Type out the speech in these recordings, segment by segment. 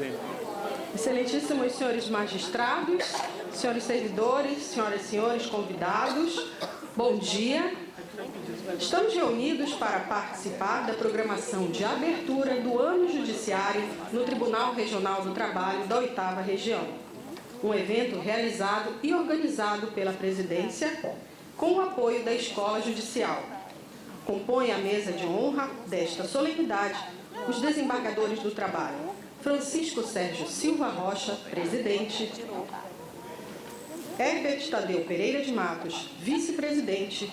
Sim. Excelentíssimos senhores magistrados, senhores servidores, senhoras e senhores convidados, bom dia. Estamos reunidos para participar da programação de abertura do ano judiciário no Tribunal Regional do Trabalho da 8ª Região. Um evento realizado e organizado pela Presidência com o apoio da Escola Judicial. Compõe a mesa de honra desta solenidade os desembargadores do trabalho: Francisco Sérgio Silva Rocha, presidente; Herbert Tadeu Pereira de Matos, vice-presidente;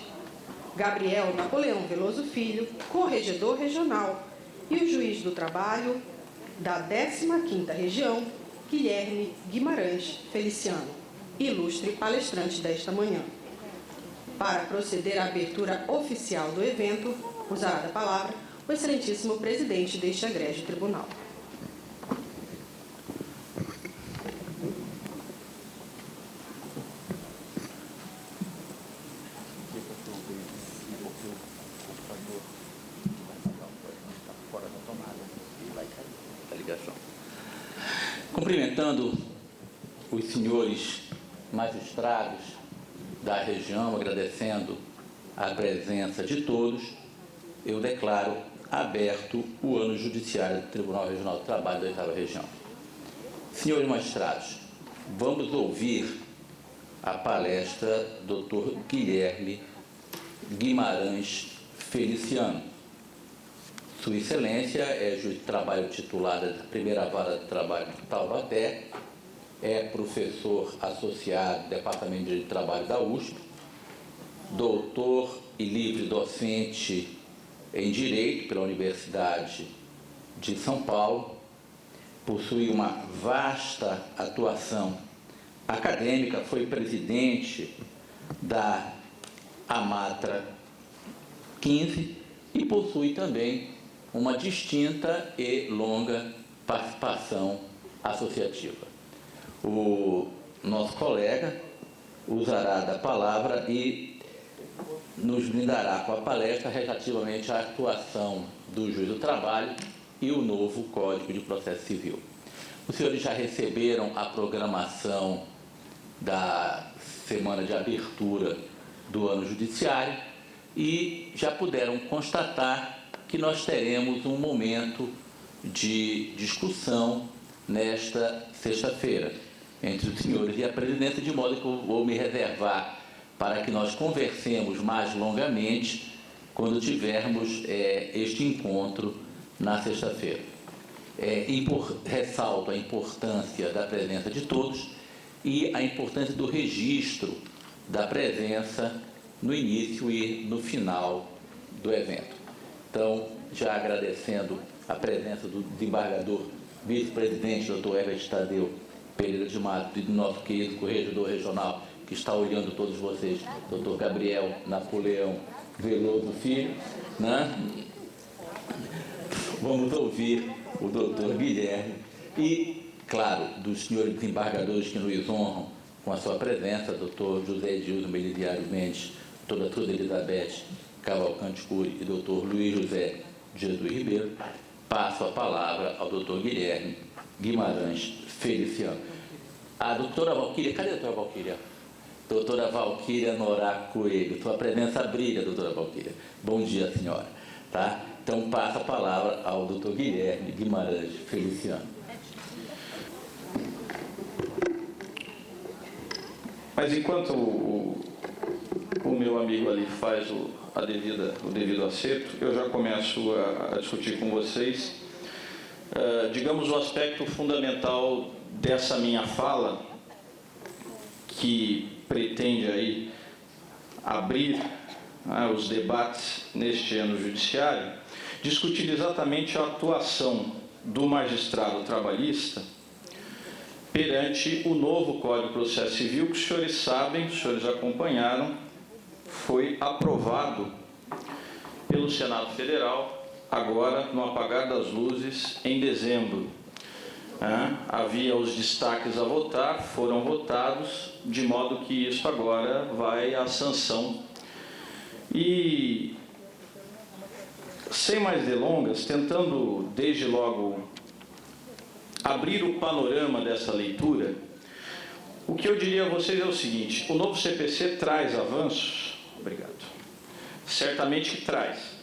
Gabriel Napoleão Veloso Filho, corregedor regional; e o juiz do trabalho da 15ª Região, Guilherme Guimarães Feliciano, ilustre palestrante desta manhã. Para proceder à abertura oficial do evento, usará da palavra o excelentíssimo presidente deste egrégio tribunal. Cumprimentando os senhores magistrados da região, agradecendo a presença de todos, eu declaro aberto o ano judiciário do Tribunal Regional do Trabalho da 8ª Região. Senhores magistrados, vamos ouvir a palestra do Dr. Guilherme Guimarães Feliciano. Sua Excelência é juiz de trabalho titular da primeira vara de trabalho de Taubaté, é professor associado do Departamento de Direito do Trabalho da USP, doutor e livre docente em Direito pela Universidade de São Paulo, possui uma vasta atuação acadêmica, foi presidente da AMATRA 15 e possui também uma distinta e longa participação associativa. O nosso colega usará da palavra e nos brindará com a palestra relativamente à atuação do juiz do trabalho e o novo Código de Processo Civil. Os senhores já receberam a programação da semana de abertura do ano judiciário e já puderam constatar que nós teremos um momento de discussão nesta sexta-feira entre os senhores e a presidência, de modo que eu vou me reservar para que nós conversemos mais longamente quando tivermos este encontro na sexta-feira. Ressalto a importância da presença de todos e a importância do registro da presença no início e no final do evento. Então, já agradecendo a presença do desembargador vice-presidente, Dr. Herbert Tadeu Pereira de Matos, e do nosso querido corregedor regional, que está olhando todos vocês, Dr. Gabriel Napoleão Veloso Filho, né? Vamos ouvir o Dr. Guilherme e, claro, dos senhores desembargadores que nos honram com a sua presença, Dr. José Edilson Beliziário Mendes, doutora Elizabeth Cavalcante Cury e Dr. Luiz José Jesus Ribeiro. Passo a palavra ao Dr. Guilherme Guimarães Feliciano. A doutora Valquíria, cadê a doutora Valquíria? Doutora Valquíria Norá Coelho, sua presença brilha, doutora Valquíria. Bom dia, senhora. Tá? Então, passo a palavra ao Dr. Guilherme Guimarães Feliciano. Mas enquanto o meu amigo ali faz o devido acerto, eu já começo a discutir com vocês, digamos, o aspecto fundamental dessa minha fala, que pretende aí abrir os debates neste ano judiciário, discutindo exatamente a atuação do magistrado trabalhista perante o novo Código de Processo Civil, que os senhores sabem, os senhores acompanharam, foi aprovado pelo Senado Federal, agora, no apagar das luzes, em dezembro. Havia os destaques a votar, foram votados, de modo que isso agora vai à sanção. E, sem mais delongas, tentando desde logo abrir o panorama dessa leitura, o que eu diria a vocês é o seguinte: o novo CPC traz avanços, obrigado, certamente que traz.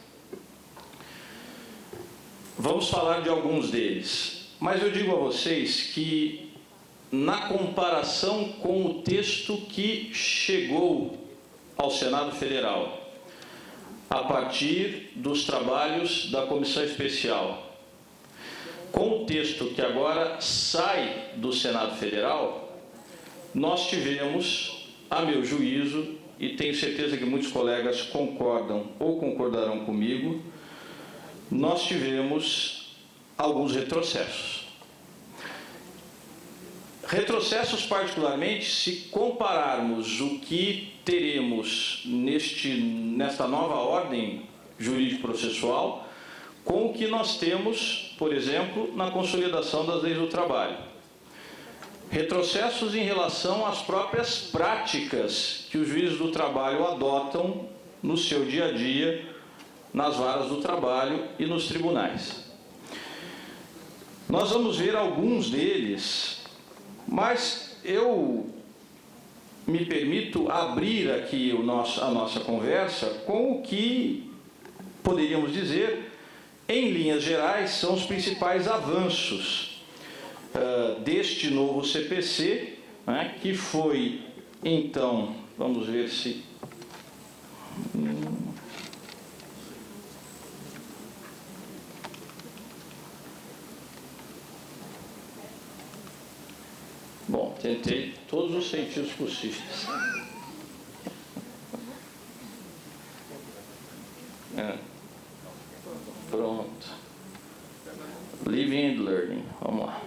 Vamos falar de alguns deles, mas eu digo a vocês que, na comparação com o texto que chegou ao Senado Federal, a partir dos trabalhos da Comissão Especial, com o texto que agora sai do Senado Federal, nós tivemos, a meu juízo, e tenho certeza que muitos colegas concordam ou concordarão comigo, nós tivemos alguns retrocessos. Retrocessos, particularmente, se compararmos o que teremos nesta nova ordem jurídico-processual com o que nós temos, por exemplo, na consolidação das leis do trabalho. Retrocessos em relação às próprias práticas que os juízes do trabalho adotam no seu dia a dia, nas varas do trabalho e nos tribunais. Nós vamos ver alguns deles, mas eu me permito abrir aqui a nossa conversa com o que poderíamos dizer, em linhas gerais, são os principais avanços deste novo CPC, né, que foi, então, vamos ver se... Bom, tentei todos os sentidos possíveis. Pronto. Living and Learning. Vamos lá.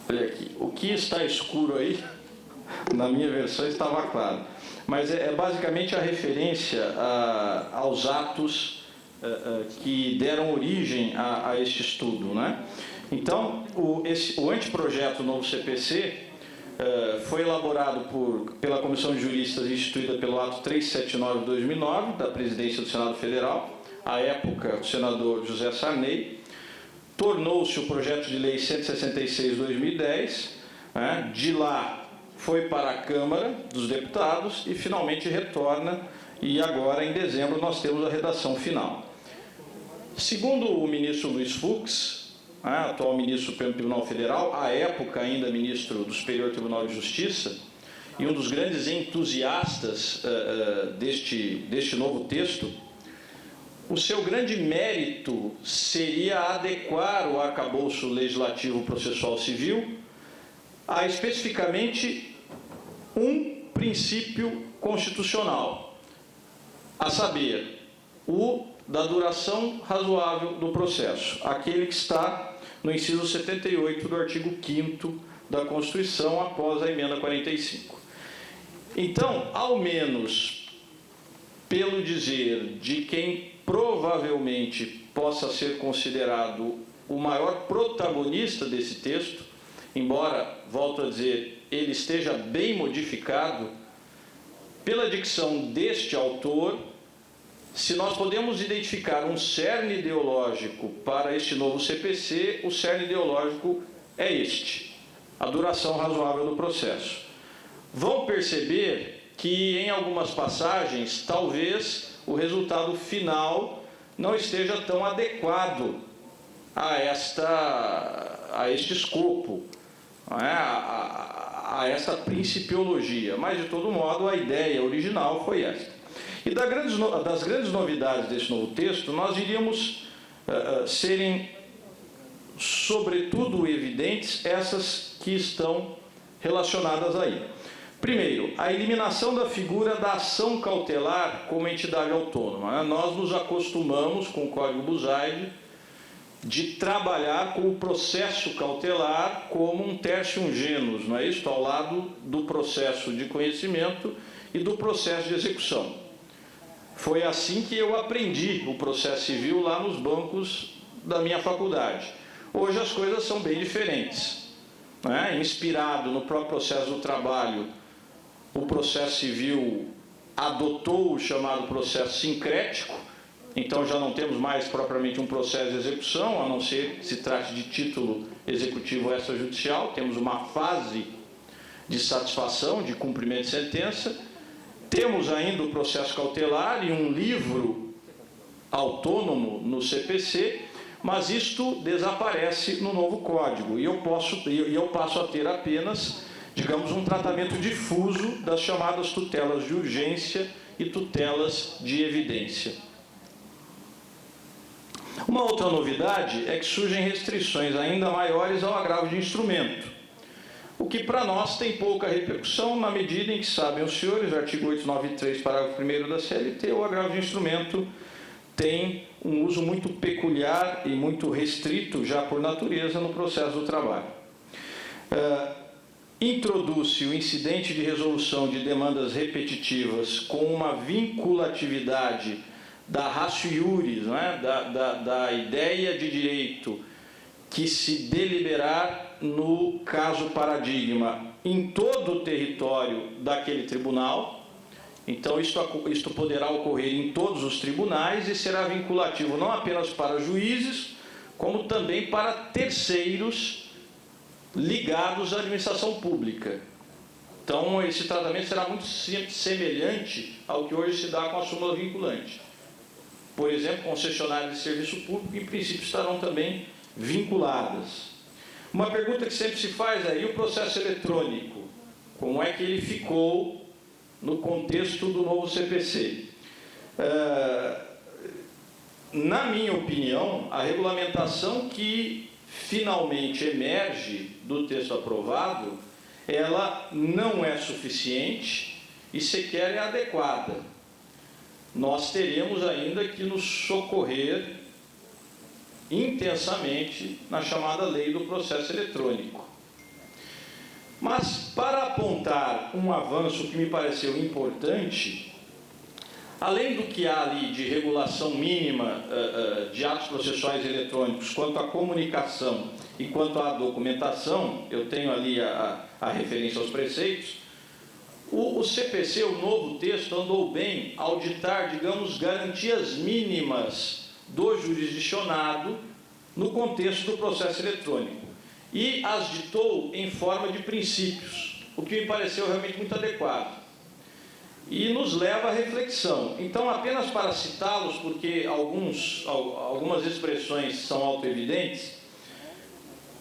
Olha aqui. O que está escuro aí, na minha versão estava claro. Mas é basicamente a referência aos atos que deram origem a este estudo, né? Então, o anteprojeto novo CPC foi elaborado pela Comissão de Juristas instituída pelo ato 379 de 2009, da Presidência do Senado Federal, à época o senador José Sarney, tornou-se o projeto de lei 166 de 2010, né? De lá foi para a Câmara dos Deputados e finalmente retorna, e agora em dezembro nós temos a redação final. Segundo o ministro Luiz Fux, atual ministro do Supremo Tribunal Federal, à época ainda ministro do Superior Tribunal de Justiça, e um dos grandes entusiastas deste novo texto, o seu grande mérito seria adequar o arcabouço legislativo processual civil a especificamente um princípio constitucional, a saber, o da duração razoável do processo, aquele que está no inciso 78 do artigo 5º da Constituição, após a emenda 45. Então, ao menos, pelo dizer de quem provavelmente possa ser considerado o maior protagonista desse texto, embora, volto a dizer, ele esteja bem modificado, pela dicção deste autor, se nós podemos identificar um cerne ideológico para este novo CPC, o cerne ideológico é este: a duração razoável do processo. Vão perceber que, em algumas passagens, talvez o resultado final não esteja tão adequado a este escopo, a esta principiologia, mas, de todo modo, a ideia original foi esta. E das grandes novidades desse novo texto, nós diríamos serem, sobretudo, evidentes essas que estão relacionadas aí. Primeiro, a eliminação da figura da ação cautelar como entidade autônoma. Nós nos acostumamos, com o Código Buzaide, de trabalhar com o processo cautelar como um tertium genus, não é isso? Ao lado do processo de conhecimento e do processo de execução. Foi assim que eu aprendi o processo civil lá nos bancos da minha faculdade. Hoje as coisas são bem diferentes, né? Inspirado no próprio processo do trabalho, o processo civil adotou o chamado processo sincrético, Então, já não temos mais propriamente um processo de execução, a não ser que se trate de título executivo extrajudicial. Temos uma fase de satisfação, de cumprimento de sentença. Temos ainda o processo cautelar e um livro autônomo no CPC, mas isto desaparece no novo Código. E eu passo a ter apenas, digamos, um tratamento difuso das chamadas tutelas de urgência e tutelas de evidência. Uma outra novidade é que surgem restrições ainda maiores ao agravo de instrumento, o que para nós tem pouca repercussão na medida em que, sabem os senhores, o artigo 893, parágrafo 1º da CLT, o agravo de instrumento tem um uso muito peculiar e muito restrito, já por natureza, no processo do trabalho. Introduz-se o incidente de resolução de demandas repetitivas com uma vinculatividade da ratio iuris, da ideia de direito que se deliberar no caso paradigma em todo o território daquele tribunal. Então, isto poderá ocorrer em todos os tribunais e será vinculativo não apenas para juízes, como também para terceiros ligados à administração pública. Então, esse tratamento será muito semelhante ao que hoje se dá com a súmula vinculante. Por exemplo, concessionárias de serviço público, em princípio, estarão também vinculadas. Uma pergunta que sempre se faz é: e o processo eletrônico? Como é que ele ficou no contexto do novo CPC? Na minha opinião, a regulamentação que finalmente emerge do texto aprovado, ela não é suficiente e sequer é adequada. Nós teremos ainda que nos socorrer intensamente na chamada lei do processo eletrônico. Mas, para apontar um avanço que me pareceu importante, além do que há ali de regulação mínima de atos processuais eletrônicos quanto à comunicação e quanto à documentação, eu tenho ali a referência aos preceitos, o CPC, o novo texto, andou bem ao ditar, digamos, garantias mínimas do jurisdicionado no contexto do processo eletrônico. E as ditou em forma de princípios, o que me pareceu realmente muito adequado. E nos leva à reflexão. Então, apenas para citá-los, porque algumas expressões são autoevidentes,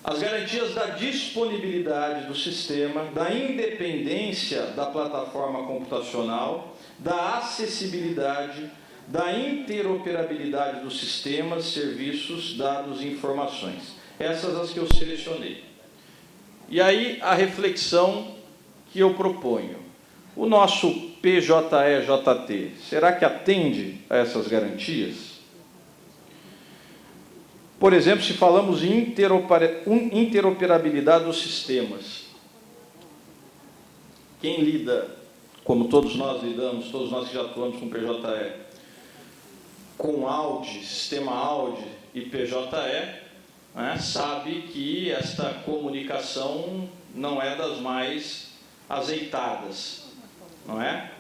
as garantias da disponibilidade do sistema, da independência da plataforma computacional, da acessibilidade, da interoperabilidade dos sistemas, serviços, dados e informações. Essas as que eu selecionei. E aí a reflexão que eu proponho. O nosso PJE-JT, será que atende a essas garantias? Por exemplo, se falamos em interoperabilidade dos sistemas, quem lida, como todos nós lidamos, todos nós que já atuamos com PJE, com Audi, sistema Audi e PJE, sabe que esta comunicação não é das mais azeitadas, não é?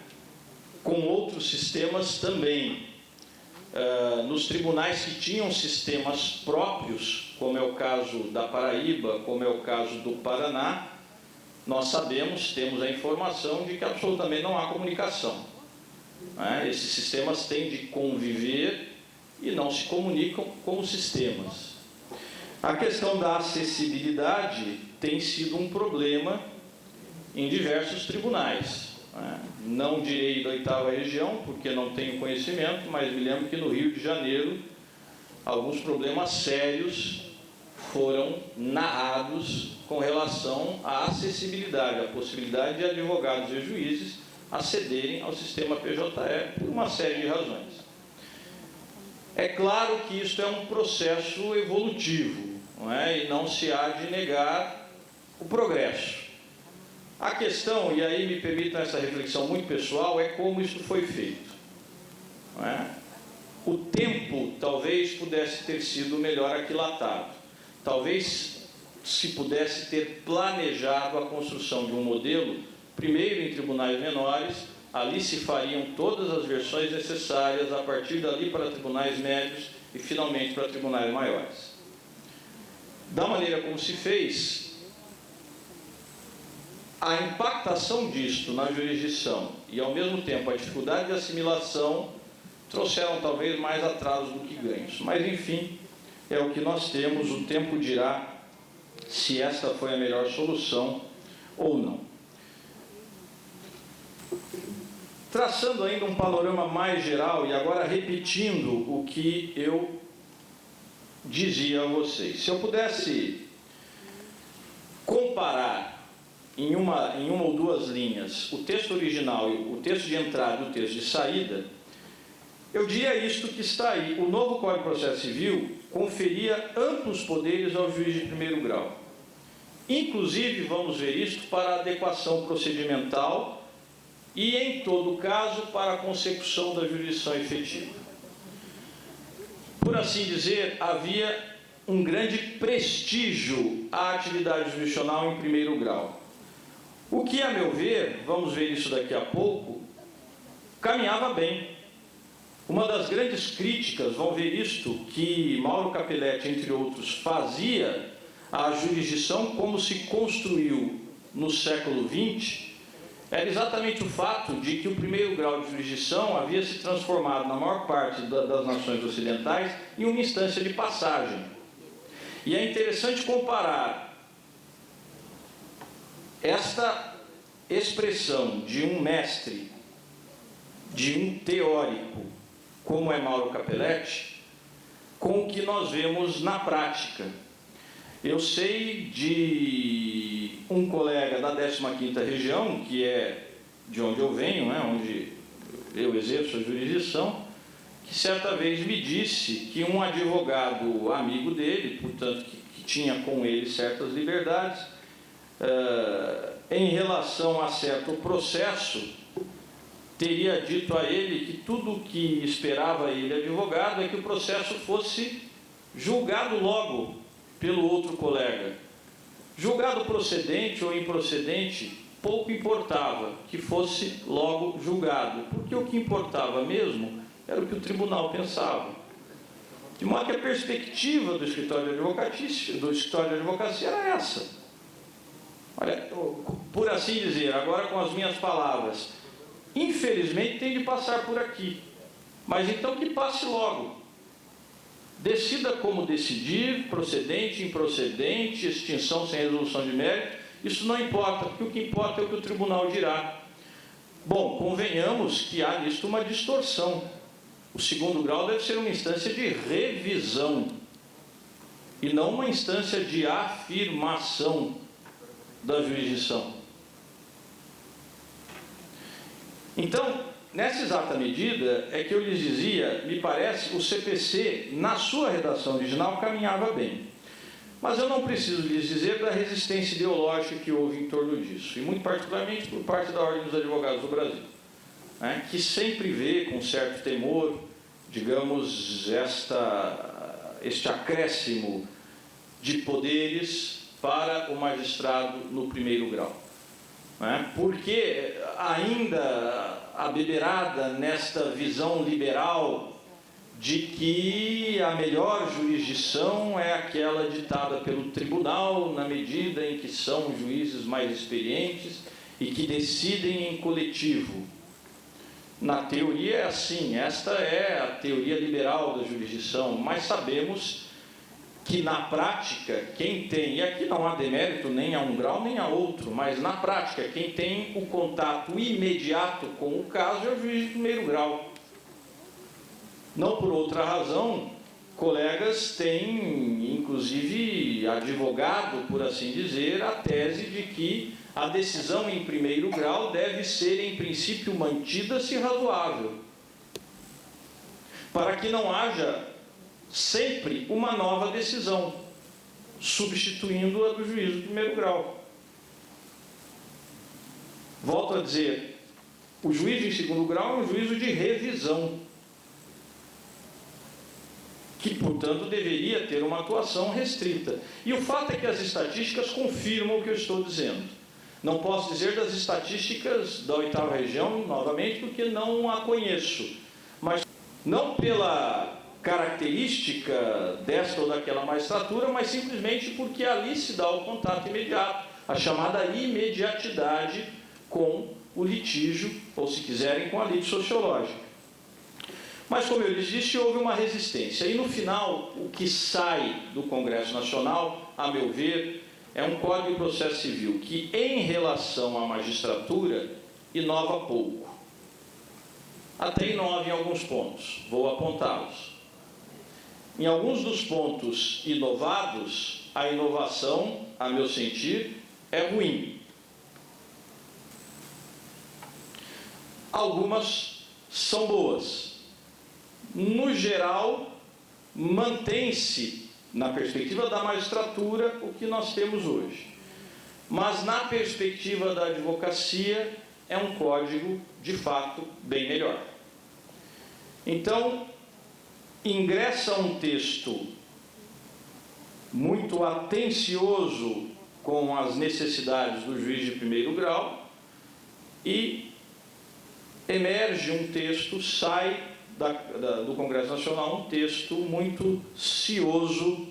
Com outros sistemas também. Nos tribunais que tinham sistemas próprios, como é o caso da Paraíba, como é o caso do Paraná, nós sabemos, temos a informação de que absolutamente não há comunicação. Esses sistemas têm de conviver e não se comunicam como sistemas. A questão da acessibilidade tem sido um problema em diversos tribunais. Não direi da 8ª região, porque não tenho conhecimento, mas me lembro que no Rio de Janeiro alguns problemas sérios foram narrados com relação à acessibilidade, à possibilidade de advogados e juízes acederem ao sistema PJE por uma série de razões. É claro que isso é um processo evolutivo, e não se há de negar o progresso. A questão, e aí me permitam essa reflexão muito pessoal, é como isso foi feito. O tempo talvez pudesse ter sido melhor aquilatado. Talvez se pudesse ter planejado a construção de um modelo, primeiro em tribunais menores, ali se fariam todas as versões necessárias, a partir dali para tribunais médios e, finalmente, para tribunais maiores. Da maneira como se fez, a impactação disto na jurisdição e, ao mesmo tempo, a dificuldade de assimilação trouxeram talvez mais atrasos do que ganhos. Mas, enfim, é o que nós temos, o tempo dirá se esta foi a melhor solução ou não. Traçando ainda um panorama mais geral e agora repetindo o que eu dizia a vocês. Se eu pudesse comparar em uma ou duas linhas o texto original, o texto de entrada e o texto de saída, eu diria isto que está aí. O novo Código de Processo Civil conferia amplos poderes ao juiz de primeiro grau. Inclusive, vamos ver isto para a adequação procedimental e, em todo caso, para a consecução da jurisdição efetiva. Por assim dizer, havia um grande prestígio à atividade jurisdicional em primeiro grau. O que, a meu ver, vamos ver isso daqui a pouco, caminhava bem. Uma das grandes críticas, vão ver isto, que Mauro Capelletti, entre outros, fazia à jurisdição como se construiu no século XX, era exatamente o fato de que o primeiro grau de jurisdição havia se transformado, na maior parte das nações ocidentais, em uma instância de passagem. E é interessante comparar esta expressão de um mestre, de um teórico, como é Mauro Capelletti, com o que nós vemos na prática. Eu sei de um colega da 15ª região, que é de onde eu venho, onde eu exerço a jurisdição, que certa vez me disse que um advogado amigo dele, portanto, que tinha com ele certas liberdades, em relação a certo processo, teria dito a ele que tudo o que esperava ele, advogado, é que o processo fosse julgado logo pelo outro colega. Julgado procedente ou improcedente, pouco importava que fosse logo julgado, porque o que importava mesmo era o que o tribunal pensava. De modo que a perspectiva do escritório de advocacia era essa. Olha, por assim dizer, agora com as minhas palavras, infelizmente tem de passar por aqui, mas então que passe logo. Decida como decidir, procedente, improcedente, extinção sem resolução de mérito, isso não importa, porque o que importa é o que o tribunal dirá. Bom, convenhamos que há nisto uma distorção. O segundo grau deve ser uma instância de revisão e não uma instância de afirmação da jurisdição. Então, nessa exata medida é que eu lhes dizia, me parece, o CPC, na sua redação original, caminhava bem. Mas eu não preciso lhes dizer da resistência ideológica que houve em torno disso, e muito particularmente por parte da Ordem dos Advogados do Brasil, que sempre vê com certo temor, digamos, este acréscimo de poderes para o magistrado no primeiro grau. Porque ainda abeberada nesta visão liberal de que a melhor jurisdição é aquela ditada pelo tribunal, na medida em que são juízes mais experientes e que decidem em coletivo. Na teoria é assim, esta é a teoria liberal da jurisdição, mas sabemos que na prática, quem tem, e aqui não há demérito nem a um grau nem a outro, mas na prática, quem tem o contato imediato com o caso é o juiz de primeiro grau. Não por outra razão, colegas têm, inclusive, advogado, por assim dizer, a tese de que a decisão em primeiro grau deve ser, em princípio, mantida se razoável, para que não haja sempre uma nova decisão, substituindo a do juiz do primeiro grau. Volto a dizer, o juízo em segundo grau é um juízo de revisão, que, portanto, deveria ter uma atuação restrita. E o fato é que as estatísticas confirmam o que eu estou dizendo. Não posso dizer das estatísticas da 8ª região, novamente, porque não a conheço. Mas não pela característica desta ou daquela magistratura, mas simplesmente porque ali se dá o contato imediato, a chamada imediatidade com o litígio, ou se quiserem, com a lide sociológica. Mas, como eu lhes disse, houve uma resistência. E, no final, o que sai do Congresso Nacional, a meu ver, é um Código de Processo Civil que, em relação à magistratura, inova pouco. Até inova em alguns pontos. Vou apontá-los. Em alguns dos pontos inovados, a inovação, a meu sentir, é ruim. Algumas são boas. No geral, mantém-se, na perspectiva da magistratura, o que nós temos hoje. Mas, na perspectiva da advocacia, é um código, de fato, bem melhor. Então, ingressa um texto muito atencioso com as necessidades do juiz de primeiro grau e emerge um texto, sai do Congresso Nacional um texto muito cioso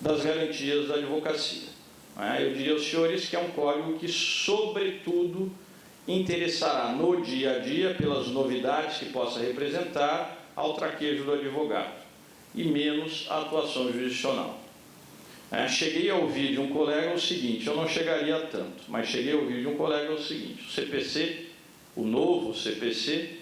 das garantias da advocacia. Eu diria aos senhores que é um código que, sobretudo, interessará no dia a dia, pelas novidades que possa representar, ao traquejo do advogado, e menos à atuação jurisdicional. Cheguei a ouvir de um colega o seguinte, eu não chegaria a tanto, mas cheguei a ouvir de um colega o seguinte: o CPC, o novo CPC,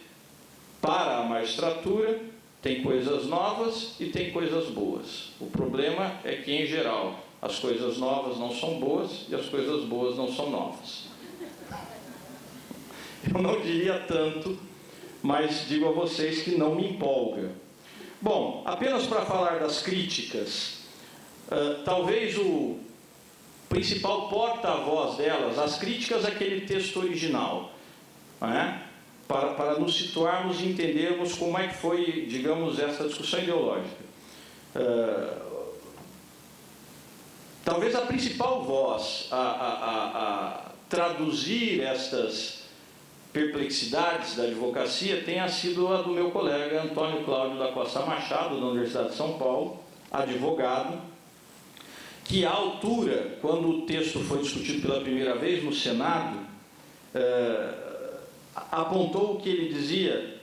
para a magistratura, tem coisas novas e tem coisas boas. O problema é que, em geral, as coisas novas não são boas e as coisas boas não são novas. Eu não diria tanto, mas digo a vocês que não me empolga. Bom, apenas para falar das críticas, talvez o principal porta-voz delas, as críticas àquele texto original, para nos situarmos e entendermos como é que foi, digamos, essa discussão ideológica. Talvez a principal voz a traduzir estas perplexidades da advocacia tenha sido a do meu colega Antônio Cláudio da Costa Machado, da Universidade de São Paulo, advogado, que, à altura, quando o texto foi discutido pela primeira vez no Senado, apontou o que ele dizia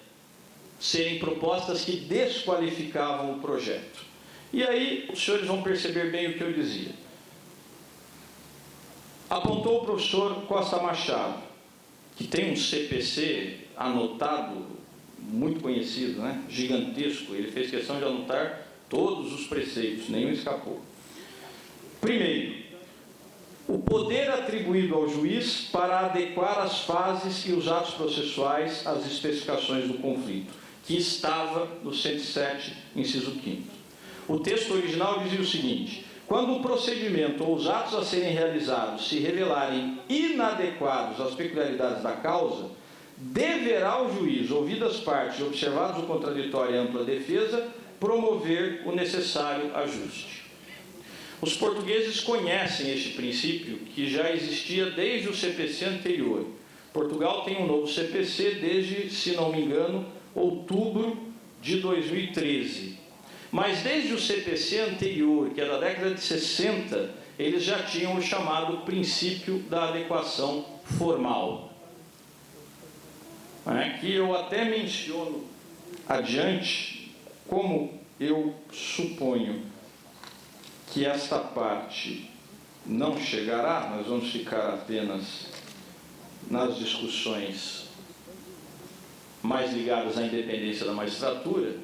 serem propostas que desqualificavam o projeto. E aí os senhores vão perceber bem o que eu dizia. Apontou o professor Costa Machado, que tem um CPC anotado, muito conhecido, gigantesco. Ele fez questão de anotar todos os preceitos, nenhum escapou. Primeiro, o poder atribuído ao juiz para adequar as fases e os atos processuais às especificações do conflito, que estava no 107, inciso 5º. O texto original dizia o seguinte: quando o procedimento ou os atos a serem realizados se revelarem inadequados às peculiaridades da causa, deverá o juiz, ouvidas as partes e observados o contraditório e a ampla defesa, promover o necessário ajuste. Os portugueses conhecem este princípio, que já existia desde o CPC anterior. Portugal tem um novo CPC desde, se não me engano, outubro de 2013. Mas desde o CPC anterior, que é da década de 60, eles já tinham o chamado princípio da adequação formal, que eu até menciono adiante, como eu suponho que esta parte não chegará, nós vamos ficar apenas nas discussões mais ligadas à independência da magistratura.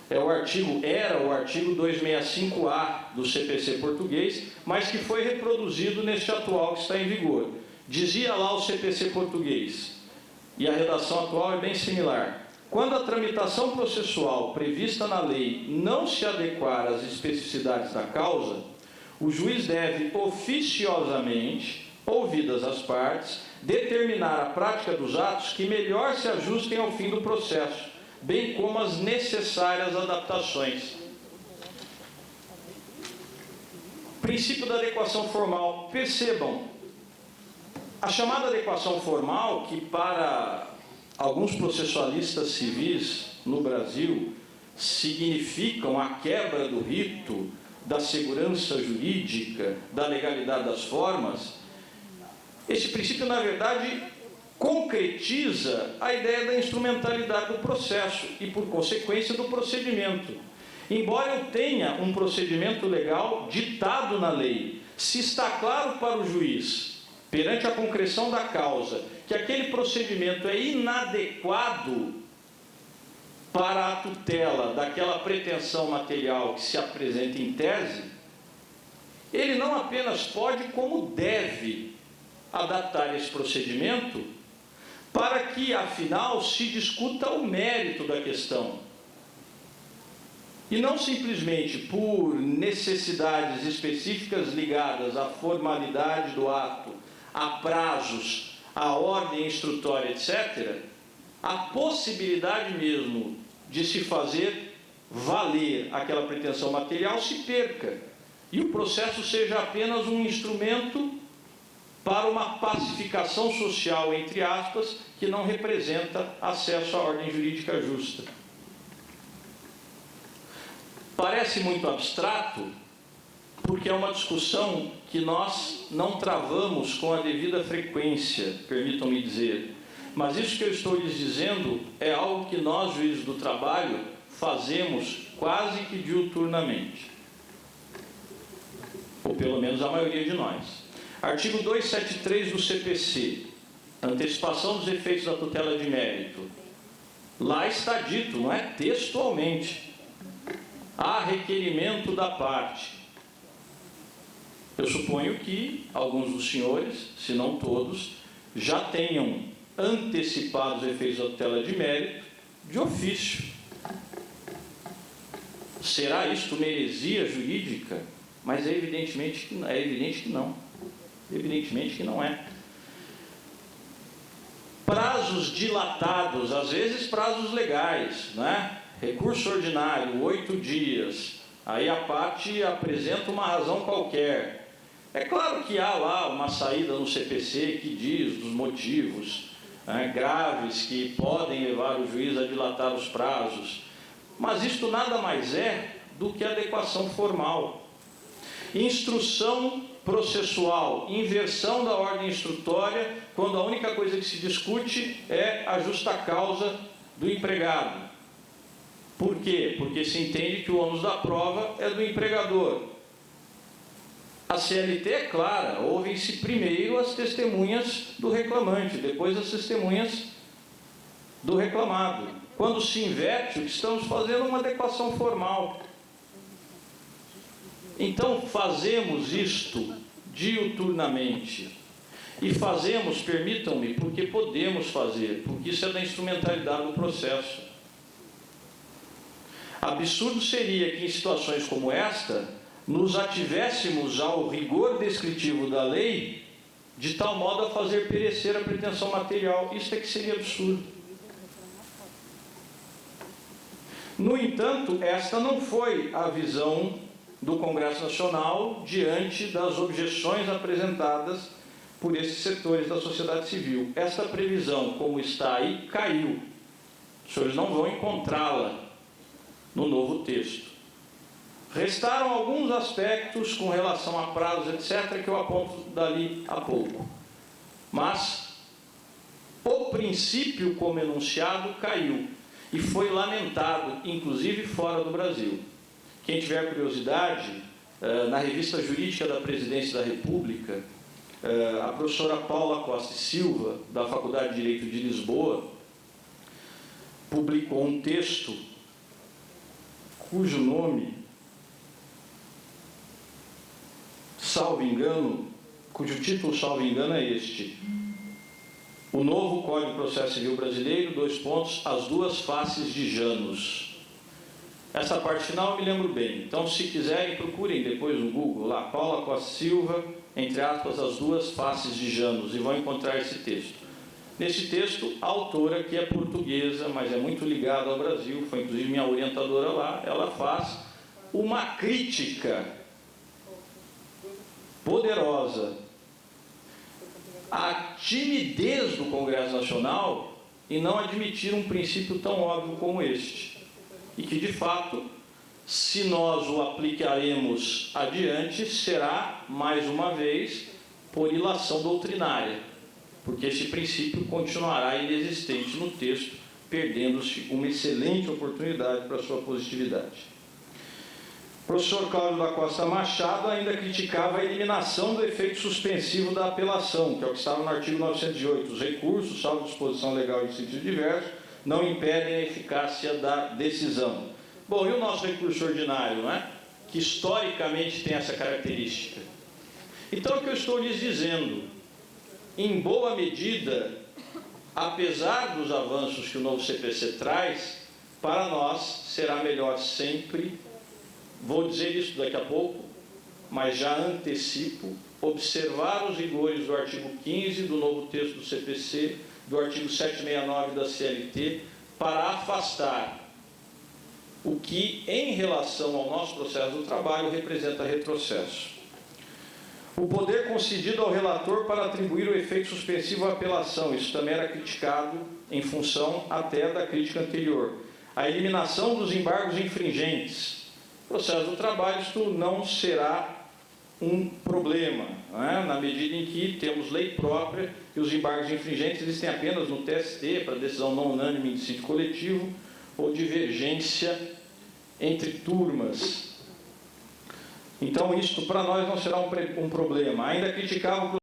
Era o artigo 265-A do CPC português, mas que foi reproduzido neste atual que está em vigor. Dizia lá o CPC português, e a redação atual é bem similar: quando a tramitação processual prevista na lei não se adequar às especificidades da causa, o juiz deve oficiosamente, ouvidas as partes, determinar a prática dos atos que melhor se ajustem ao fim do processo, bem como as necessárias adaptações. Princípio da adequação formal. Percebam, a chamada adequação formal, que para alguns processualistas civis no Brasil significam a quebra do rito, da segurança jurídica, da legalidade das formas, esse princípio, na verdade, concretiza a ideia da instrumentalidade do processo e, por consequência, do procedimento. Embora eu tenha um procedimento legal ditado na lei, se está claro para o juiz, perante a concreção da causa, que aquele procedimento é inadequado para a tutela daquela pretensão material que se apresenta em tese, ele não apenas pode, como deve, adaptar esse procedimento para que, afinal, se discuta o mérito da questão. E não simplesmente por necessidades específicas ligadas à formalidade do ato, a prazos, a ordem instrutória, etc., a possibilidade mesmo de se fazer valer aquela pretensão material se perca e o processo seja apenas um instrumento para uma pacificação social, entre aspas, que não representa acesso à ordem jurídica justa. Parece muito abstrato, porque é uma discussão que nós não travamos com a devida frequência, permitam-me dizer. Mas isso que eu estou lhes dizendo é algo que nós, juízes do trabalho, fazemos quase que diuturnamente. Ou pelo menos a maioria de nós. Artigo 273 do CPC, antecipação dos efeitos da tutela de mérito. Lá está dito, não é textualmente, há requerimento da parte. Eu suponho que alguns dos senhores, se não todos, já tenham antecipado os efeitos da tutela de mérito de ofício. Será isto uma heresia jurídica? Mas é evidente que não. Evidentemente que não é. Prazos dilatados, às vezes prazos legais, né? Recurso ordinário, 8 dias. Aí a parte apresenta uma razão qualquer. É claro que há lá uma saída no CPC que diz dos motivos graves que podem levar o juiz a dilatar os prazos. Mas isto nada mais é do que adequação formal. Instrução processual, inversão da ordem instrutória, quando a única coisa que se discute é a justa causa do empregado. Por quê? Porque se entende que o ônus da prova é do empregador. A CLT é clara, ouvem-se primeiro as testemunhas do reclamante, depois as testemunhas do reclamado. Quando se inverte, estamos fazendo uma adequação formal. Então, fazemos isto diuturnamente. E fazemos, permitam-me, porque podemos fazer, porque isso é da instrumentalidade do processo. Absurdo seria que, em situações como esta, nos ativéssemos ao rigor descritivo da lei, de tal modo a fazer perecer a pretensão material. Isso é que seria absurdo. No entanto, esta não foi a visão do Congresso Nacional diante das objeções apresentadas por esses setores da sociedade civil. Esta previsão, como está aí, caiu. Os senhores não vão encontrá-la no novo texto. Restaram alguns aspectos com relação a prazos, etc., que eu aponto dali a pouco. Mas o princípio como enunciado caiu e foi lamentado, inclusive fora do Brasil. Quem tiver curiosidade, na revista jurídica da Presidência da República, a professora Paula Costa e Silva, da Faculdade de Direito de Lisboa, publicou um texto cujo nome, salvo engano, cujo título, salvo engano, é este: O Novo Código de Processo Civil Brasileiro, : As Duas Faces de Janus. Essa parte final eu me lembro bem. Então, se quiserem, procurem depois no Google, lá, Paula Costa Silva, entre aspas, As Duas Faces de Janus, e vão encontrar esse texto. Nesse texto, a autora, que é portuguesa, mas é muito ligada ao Brasil, foi inclusive minha orientadora lá, ela faz uma crítica poderosa a timidez do Congresso Nacional em não admitir um princípio tão óbvio como este. E que, de fato, se nós o aplicaremos adiante, será, mais uma vez, por ilação doutrinária, porque esse princípio continuará inexistente no texto, perdendo-se uma excelente oportunidade para sua positividade. O professor Cláudio da Costa Machado ainda criticava a eliminação do efeito suspensivo da apelação, que é o que estava no artigo 908. Os recursos, salvo disposição legal em sentido diverso, não impedem a eficácia da decisão. Bom, e o nosso recurso ordinário, não é? Que historicamente tem essa característica. Então, o que eu estou lhes dizendo, em boa medida, apesar dos avanços que o novo CPC traz, para nós será melhor sempre, vou dizer isso daqui a pouco, mas já antecipo, observar os rigores do artigo 15 do novo texto do CPC, do artigo 769 da CLT, para afastar o que, em relação ao nosso processo do trabalho, representa retrocesso. O poder concedido ao relator para atribuir o efeito suspensivo à apelação, isso também era criticado em função até da crítica anterior. A eliminação dos embargos infringentes. No processo do trabalho, isto não será um problema, não é? Na medida em que temos lei própria e os embargos infringentes existem apenas no TST, para decisão não unânime em dissídio coletivo ou divergência entre turmas. Então, isto para nós não será um problema. Ainda criticava o